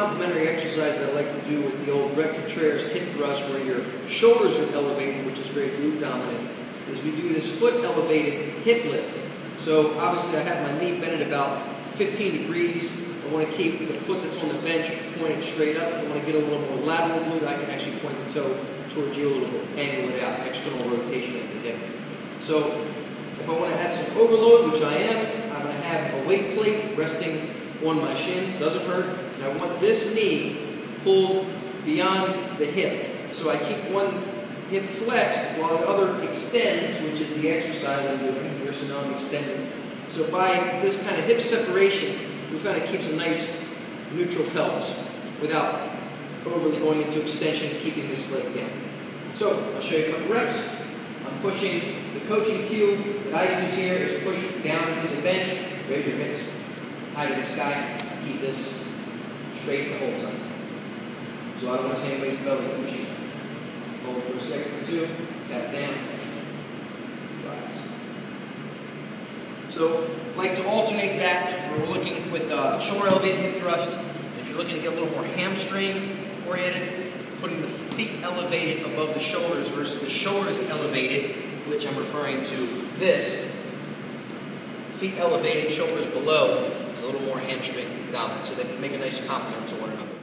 complementary exercise that I like to do with the old Brett Contreras hip thrust, where your shoulders are elevated, which is very glute dominant, is we do this foot elevated hip lift. So obviously I have my knee bent at about 15 degrees. I want to keep the foot that's on the bench pointed straight up. If I want to get a little more lateral glute, I can actually point the toe towards you a little bit, angle it out, external rotation at the hip. So if I want to add some overload, which I am, I'm going to have a weight plate resting on my shin, doesn't hurt, and I want this knee pulled beyond the hip. So I keep one hip flexed while the other extends, which is the exercise I'm doing here, so now I'm extending. So by this kind of hip separation, we found it keeps a nice neutral pelvis without overly going into extension and keeping this leg down. So I'll show you a couple reps. I'm pushing, the coaching cue that I use here is push down into the bench, raise your hips high to the sky, keep this straight the whole time. So I don't want to see anybody's belly pushing. Hold for a second or two, tap down, rise. So I like to alternate that if we're looking with shoulder elevated hip thrust. And if you're looking to get a little more hamstring oriented, putting the feet elevated above the shoulders versus the shoulders elevated, which I'm referring to this. Feet elevated, shoulders below, is a little more hamstring dominant, so they make a nice complement to one another.